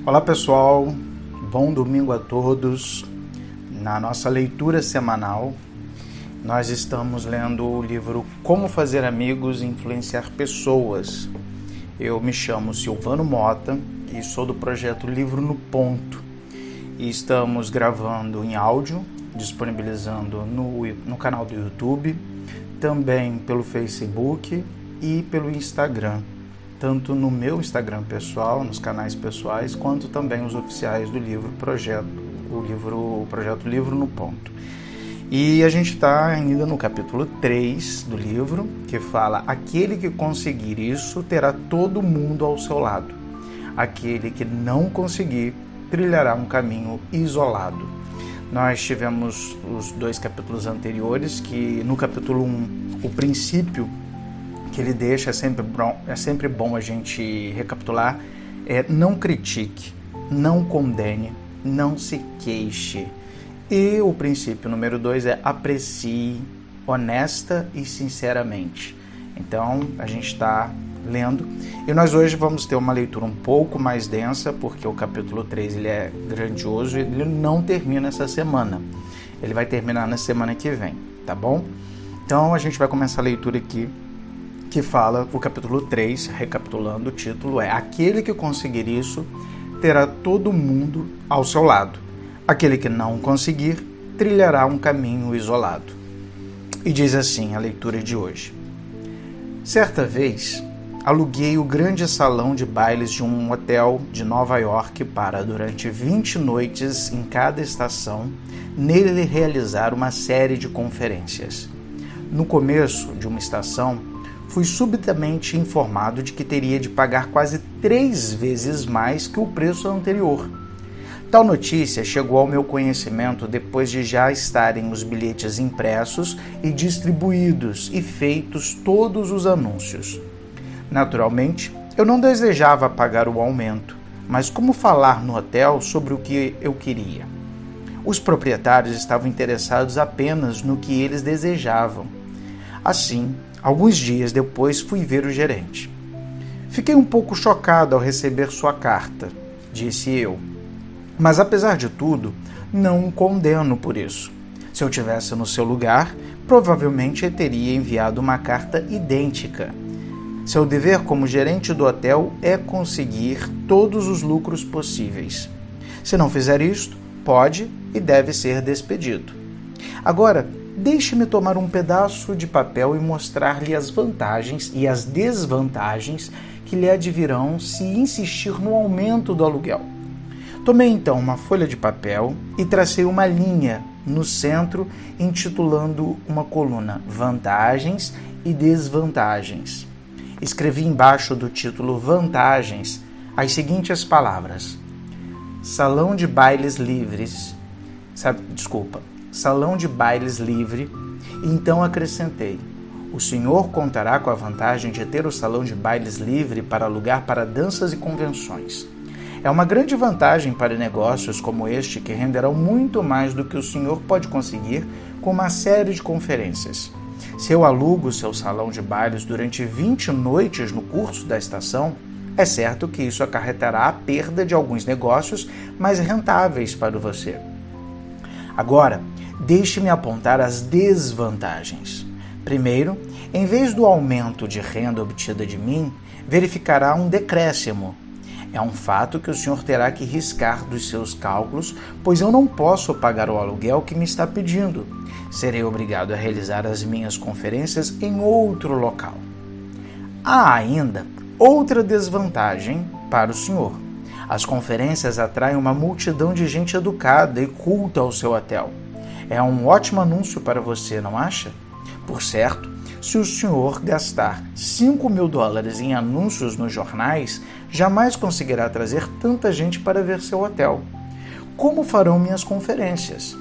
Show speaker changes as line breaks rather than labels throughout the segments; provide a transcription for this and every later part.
Olá pessoal, bom domingo a todos. Na nossa leitura semanal, nós estamos lendo o livro Como Fazer Amigos e Influenciar Pessoas. Eu me chamo Silvano Mota e sou do projeto Livro no Ponto. E estamos gravando em áudio, disponibilizando no canal do YouTube, também pelo Facebook e pelo Instagram. Tanto no meu Instagram pessoal, nos canais pessoais, quanto também os oficiais do livro o projeto Livro no Ponto. E a gente está ainda no capítulo 3 do livro, que fala: aquele que conseguir isso terá todo mundo ao seu lado. Aquele que não conseguir trilhará um caminho isolado. Nós tivemos os 2 capítulos anteriores, que no capítulo 1, o princípio que ele deixa, é sempre bom a gente recapitular, não critique, não condene, não se queixe. E o princípio número 2 é aprecie honesta e sinceramente. Então, a gente está lendo, e nós hoje vamos ter uma leitura um pouco mais densa, porque o capítulo 3 ele é grandioso e ele não termina essa semana. Ele vai terminar na semana que vem, tá bom? Então, a gente vai começar a leitura aqui, que fala, o capítulo 3, recapitulando, o título é: aquele que conseguir isso terá todo mundo ao seu lado. Aquele que não conseguir trilhará um caminho isolado. E diz assim a leitura de hoje: certa vez, aluguei o grande salão de bailes de um hotel de Nova York para, durante 20 noites em cada estação, nele realizar uma série de conferências. No começo de uma estação, fui subitamente informado de que teria de pagar quase 3 vezes mais que o preço anterior. Tal notícia chegou ao meu conhecimento depois de já estarem os bilhetes impressos e distribuídos e feitos todos os anúncios. Naturalmente, eu não desejava pagar o aumento, mas como falar no hotel sobre o que eu queria? Os proprietários estavam interessados apenas no que eles desejavam. Assim, alguns dias depois fui ver o gerente. Fiquei um pouco chocado ao receber sua carta, disse eu. Mas apesar de tudo, não o condeno por isso. Se eu tivesse no seu lugar, provavelmente teria enviado uma carta idêntica. Seu dever como gerente do hotel é conseguir todos os lucros possíveis. Se não fizer isto, pode e deve ser despedido. Agora, deixe-me tomar um pedaço de papel e mostrar-lhe as vantagens e as desvantagens que lhe advirão se insistir no aumento do aluguel. Tomei então uma folha de papel e tracei uma linha no centro, intitulando uma coluna Vantagens e Desvantagens. Escrevi embaixo do título Vantagens as seguintes palavras: Salão de bailes livres. Salão de bailes livre, e então acrescentei: o senhor contará com a vantagem de ter o salão de bailes livre para alugar para danças e convenções. É uma grande vantagem para negócios como este, que renderão muito mais do que o senhor pode conseguir com uma série de conferências. Se eu alugo o seu salão de bailes durante 20 noites no curso da estação, é certo que isso acarretará a perda de alguns negócios mais rentáveis para você. Agora, deixe-me apontar as desvantagens. Primeiro, em vez do aumento de renda obtida de mim, verificará um decréscimo. É um fato que o senhor terá que riscar dos seus cálculos, pois eu não posso pagar o aluguel que me está pedindo. Serei obrigado a realizar as minhas conferências em outro local. Há ainda outra desvantagem para o senhor. As conferências atraem uma multidão de gente educada e culta ao seu hotel. É um ótimo anúncio para você, não acha? Por certo, se o senhor gastar $5.000 em anúncios nos jornais, jamais conseguirá trazer tanta gente para ver seu hotel. Como farão minhas conferências?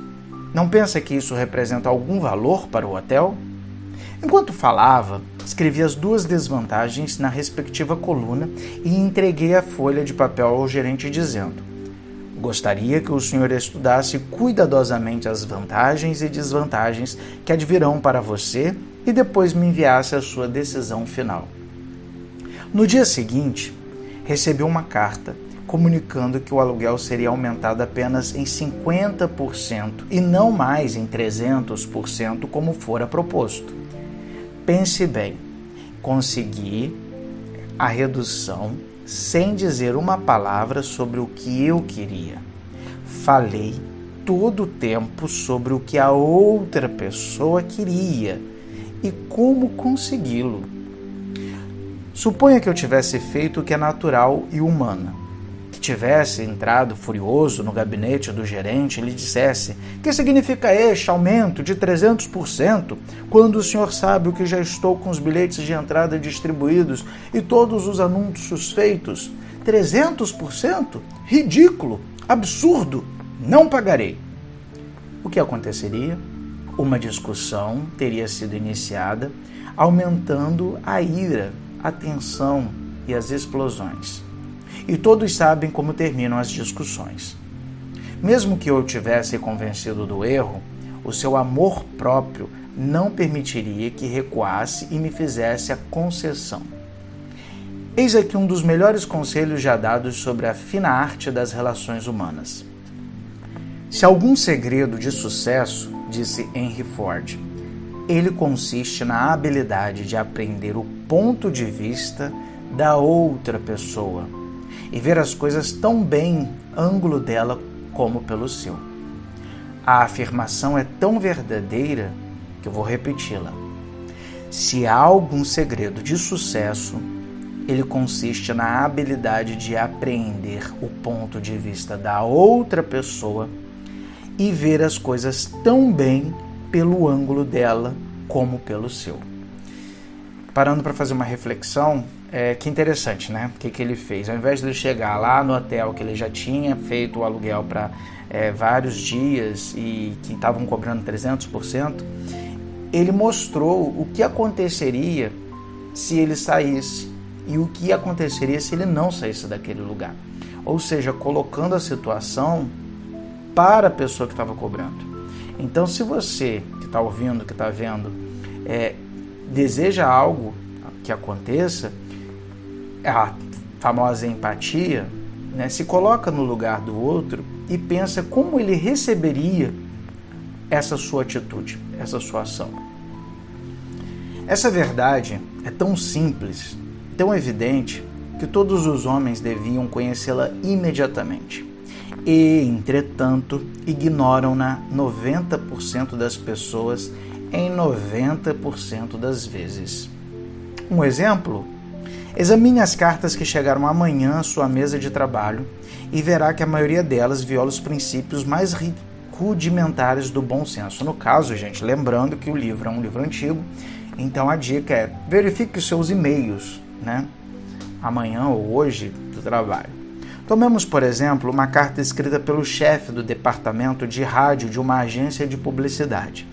Não pensa que isso representa algum valor para o hotel? Enquanto falava, escrevi as 2 desvantagens na respectiva coluna e entreguei a folha de papel ao gerente dizendo: gostaria que o senhor estudasse cuidadosamente as vantagens e desvantagens que advirão para você e depois me enviasse a sua decisão final. No dia seguinte, recebi uma carta comunicando que o aluguel seria aumentado apenas em 50% e não mais em 300%, como fora proposto. Pense bem, consegui a redução sem dizer uma palavra sobre o que eu queria. Falei todo o tempo sobre o que a outra pessoa queria e como consegui-lo. Suponha que eu tivesse feito o que é natural e humano, que tivesse entrado furioso no gabinete do gerente e lhe dissesse: "Que significa este aumento de 300%, quando o senhor sabe o que já estou com os bilhetes de entrada distribuídos e todos os anúncios feitos? 300%? Ridículo! Absurdo! Não pagarei!" O que aconteceria? Uma discussão teria sido iniciada, aumentando a ira, a tensão e as explosões. E todos sabem como terminam as discussões. Mesmo que eu tivesse convencido do erro, o seu amor próprio não permitiria que recuasse e me fizesse a concessão. Eis aqui um dos melhores conselhos já dados sobre a fina arte das relações humanas. Se algum segredo de sucesso, disse Henry Ford, ele consiste na habilidade de aprender o ponto de vista da outra pessoa e ver as coisas tão bem ângulo dela como pelo seu. A afirmação é tão verdadeira que eu vou repeti-la. Se há algum segredo de sucesso, ele consiste na habilidade de apreender o ponto de vista da outra pessoa e ver as coisas tão bem pelo ângulo dela como pelo seu. Parando para fazer uma reflexão, que interessante, né? O que ele fez? Ao invés de ele chegar lá no hotel que ele já tinha feito o aluguel para vários dias e que estavam cobrando 300%, ele mostrou o que aconteceria se ele saísse e o que aconteceria se ele não saísse daquele lugar. Ou seja, colocando a situação para a pessoa que estava cobrando. Então, se você que está ouvindo, que está vendo, deseja algo que aconteça, a famosa empatia, né, se coloca no lugar do outro e pensa como ele receberia essa sua atitude, essa sua ação. Essa verdade é tão simples, tão evidente, que todos os homens deviam conhecê-la imediatamente. E, entretanto, ignoram-na 90% das pessoas em 90% das vezes. Um exemplo? Examine as cartas que chegaram amanhã à sua mesa de trabalho e verá que a maioria delas viola os princípios mais rudimentares do bom senso. No caso, gente, lembrando que o livro é um livro antigo, então a dica é: verifique os seus e-mails, né? Amanhã ou hoje do trabalho. Tomemos, por exemplo, uma carta escrita pelo chefe do departamento de rádio de uma agência de publicidade.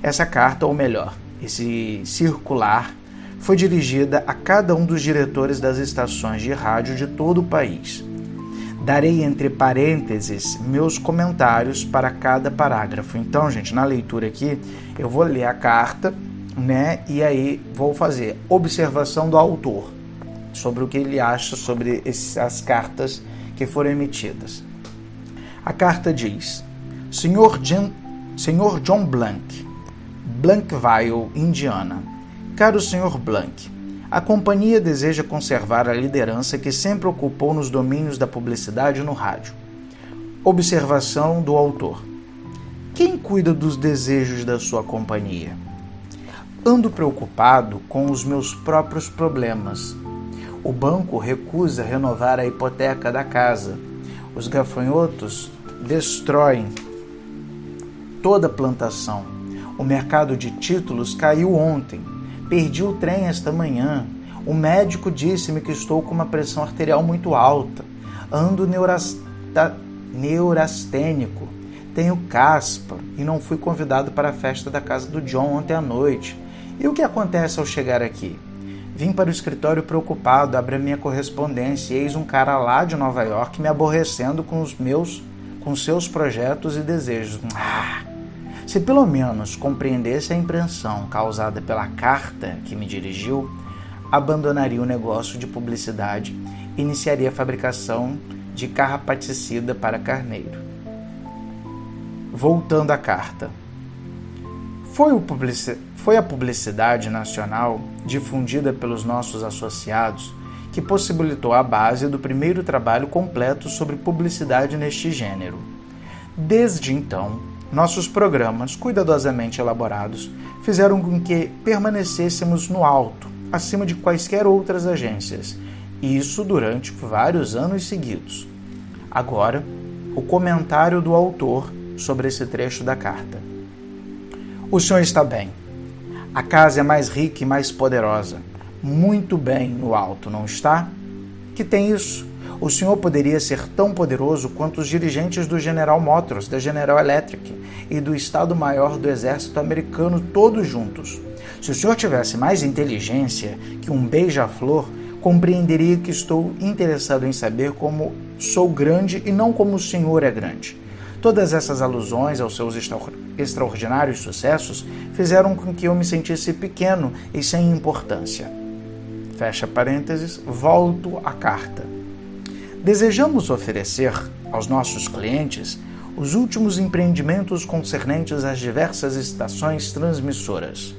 Essa carta, ou melhor, esse circular, foi dirigida a cada um dos diretores das estações de rádio de todo o país. Darei entre parênteses meus comentários para cada parágrafo. Então, gente, na leitura aqui, eu vou ler a carta, né? E aí vou fazer observação do autor sobre o que ele acha sobre as cartas que foram emitidas. A carta diz: Senhor John Blank, Blankville, Indiana. Caro Sr. Blank, a companhia deseja conservar a liderança que sempre ocupou nos domínios da publicidade no rádio. Observação do autor: quem cuida dos desejos da sua companhia? Ando preocupado com os meus próprios problemas. O banco recusa renovar a hipoteca da casa. Os gafanhotos destroem toda a plantação. O mercado de títulos caiu ontem. Perdi o trem esta manhã. O médico disse-me que estou com uma pressão arterial muito alta. Ando neurastênico. Tenho caspa e não fui convidado para a festa da casa do John ontem à noite. E o que acontece ao chegar aqui? Vim para o escritório preocupado, abri a minha correspondência e eis um cara lá de Nova York me aborrecendo com seus projetos e desejos. Se pelo menos compreendesse a impressão causada pela carta que me dirigiu, abandonaria o negócio de publicidade e iniciaria a fabricação de carrapaticida para carneiro. Voltando à carta. Foi a publicidade nacional difundida pelos nossos associados que possibilitou a base do primeiro trabalho completo sobre publicidade neste gênero. Desde então, nossos programas, cuidadosamente elaborados, fizeram com que permanecêssemos no alto, acima de quaisquer outras agências, e isso durante vários anos seguidos. Agora, o comentário do autor sobre esse trecho da carta. O senhor está bem. A casa é mais rica e mais poderosa. Muito bem no alto, não está? Que tem isso? O senhor poderia ser tão poderoso quanto os dirigentes do General Motors, da General Electric e do Estado-Maior do Exército Americano, todos juntos. Se o senhor tivesse mais inteligência que um beija-flor, compreenderia que estou interessado em saber como sou grande e não como o senhor é grande. Todas essas alusões aos seus extraordinários sucessos fizeram com que eu me sentisse pequeno e sem importância. Fecha parênteses, volto à carta. Desejamos oferecer aos nossos clientes os últimos empreendimentos concernentes às diversas estações transmissoras.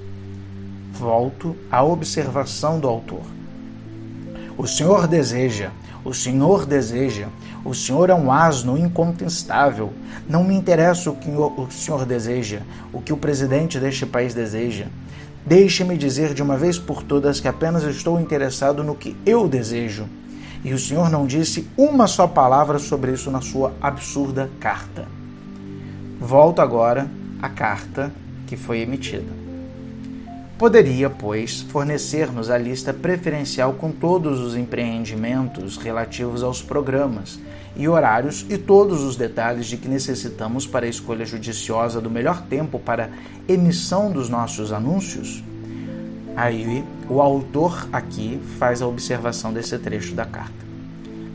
Volto à observação do autor. O senhor deseja, o senhor é um asno incontestável. Não me interessa o que o senhor deseja, o que o presidente deste país deseja. Deixe-me dizer de uma vez por todas que apenas estou interessado no que eu desejo. E o senhor não disse uma só palavra sobre isso na sua absurda carta. Volto agora à carta que foi emitida. Poderia, pois, fornecer-nos a lista preferencial com todos os empreendimentos relativos aos programas e horários e todos os detalhes de que necessitamos para a escolha judiciosa do melhor tempo para emissão dos nossos anúncios? Aí, o autor aqui faz a observação desse trecho da carta.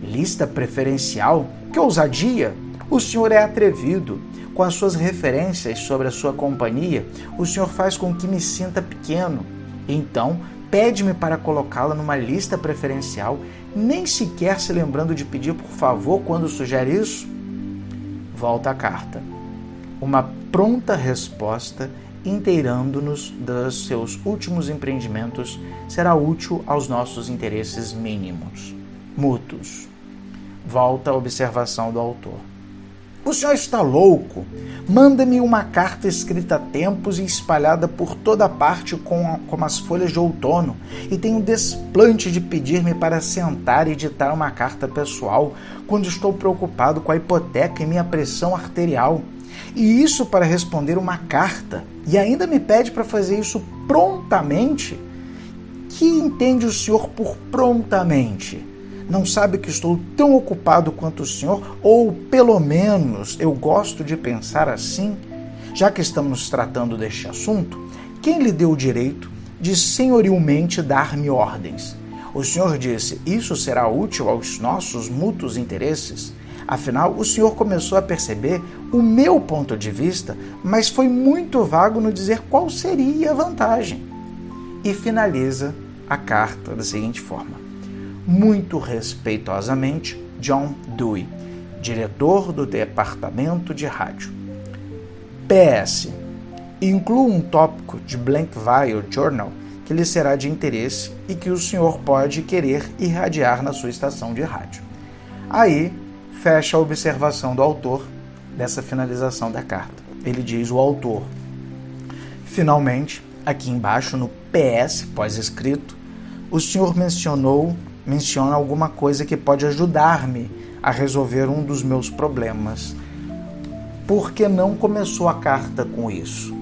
Lista preferencial? Que ousadia! O senhor é atrevido. Com as suas referências sobre a sua companhia, o senhor faz com que me sinta pequeno. Então, pede-me para colocá-la numa lista preferencial, nem sequer se lembrando de pedir por favor quando sugere isso? Volta à carta. Uma pronta resposta inteirando-nos dos seus últimos empreendimentos será útil aos nossos interesses mínimos, mútuos. Volta à observação do autor. O senhor está louco? Manda-me uma carta escrita a tempos e espalhada por toda parte como as folhas de outono, e tem o desplante de pedir-me para sentar e ditar uma carta pessoal quando estou preocupado com a hipoteca e minha pressão arterial. E isso para responder uma carta, e ainda me pede para fazer isso prontamente? Que entende o senhor por prontamente? Não sabe que estou tão ocupado quanto o senhor? Ou, pelo menos, eu gosto de pensar assim? Já que estamos tratando deste assunto, quem lhe deu o direito de senhorilmente dar-me ordens? O senhor disse, isso será útil aos nossos mútuos interesses? Afinal, o senhor começou a perceber o meu ponto de vista, mas foi muito vago no dizer qual seria a vantagem. E finaliza a carta da seguinte forma. Muito respeitosamente, John Dewey, diretor do Departamento de Rádio. PS. Incluo um tópico de Blankville Journal que lhe será de interesse e que o senhor pode querer irradiar na sua estação de rádio. Aí, fecha a observação do autor dessa finalização da carta. Ele diz o autor. Finalmente, aqui embaixo no PS, pós-escrito, o senhor menciona alguma coisa que pode ajudar-me a resolver um dos meus problemas. Por que não começou a carta com isso?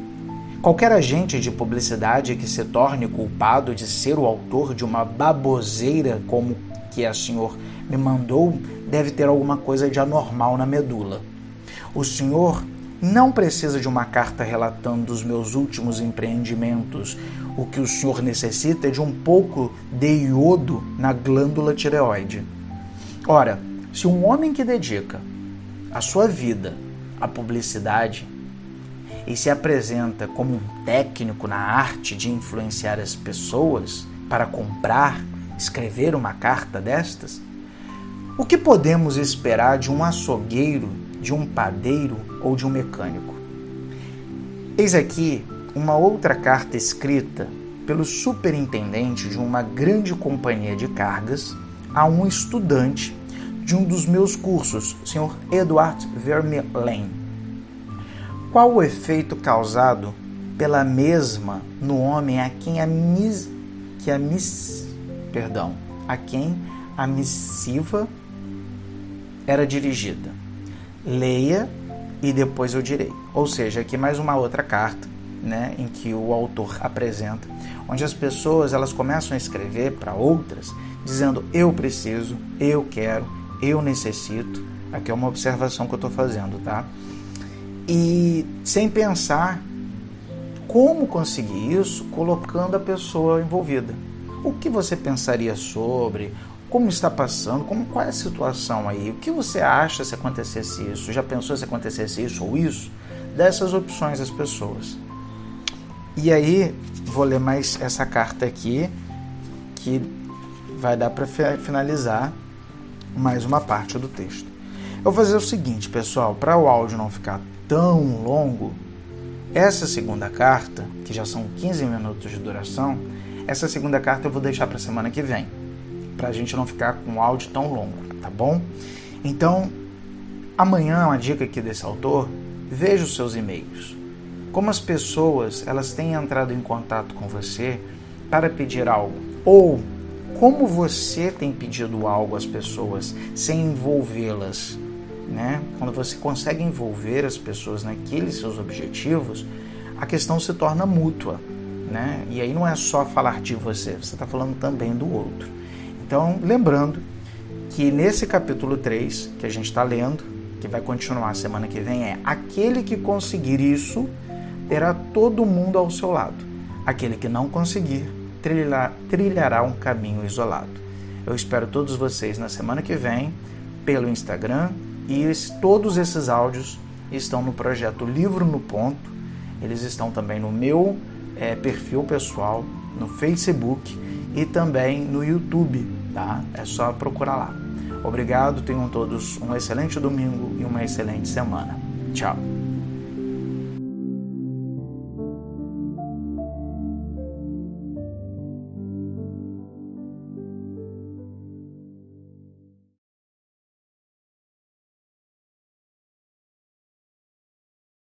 Qualquer agente de publicidade que se torne culpado de ser o autor de uma baboseira como que a senhor me mandou deve ter alguma coisa de anormal na medula. O senhor não precisa de uma carta relatando os meus últimos empreendimentos. O que o senhor necessita é de um pouco de iodo na glândula tireoide. Ora, se um homem que dedica a sua vida à publicidade e se apresenta como um técnico na arte de influenciar as pessoas para comprar, escrever uma carta destas, O que podemos esperar de um açougueiro, de um padeiro ou de um mecânico? Eis aqui uma outra carta escrita pelo superintendente de uma grande companhia de cargas a um estudante de um dos meus cursos, o Sr. Edward Vermeulen. Qual o efeito causado pela mesma no homem a quem a missiva era dirigida? Leia e depois eu direi. Ou seja, aqui mais uma outra carta, né, em que o autor apresenta, onde as pessoas elas começam a escrever para outras, dizendo eu preciso, eu quero, eu necessito. Aqui é uma observação que eu estou fazendo, tá? E sem pensar como conseguir isso colocando a pessoa envolvida. O que você pensaria sobre? Como está passando? Qual é a situação aí? O que você acha se acontecesse isso? Já pensou se acontecesse isso ou isso? Dessas opções às pessoas. E aí, vou ler mais essa carta aqui, que vai dar para finalizar mais uma parte do texto. Eu vou fazer o seguinte, pessoal, para o áudio não ficar tão longo, essa segunda carta, que já são 15 minutos de duração, essa segunda carta eu vou deixar para a semana que vem, para a gente não ficar com o áudio tão longo, tá bom? Então, amanhã, uma dica aqui desse autor, veja os seus e-mails. Como as pessoas elas têm entrado em contato com você para pedir algo, ou como você tem pedido algo às pessoas sem envolvê-las, né? Quando você consegue envolver as pessoas naqueles seus objetivos, a questão se torna mútua, né? E aí não é só falar de você está falando também do outro. Então, lembrando que nesse capítulo 3, que a gente está lendo, que vai continuar semana que vem, é aquele que conseguir isso, terá todo mundo ao seu lado. Aquele que não conseguir, trilhará um caminho isolado. Eu espero todos vocês na semana que vem, pelo Instagram, e todos esses áudios estão no projeto Livro no Ponto. Eles estão também no meu perfil pessoal, no Facebook e também no YouTube, tá? É só procurar lá. Obrigado, tenham todos um excelente domingo e uma excelente semana. Tchau!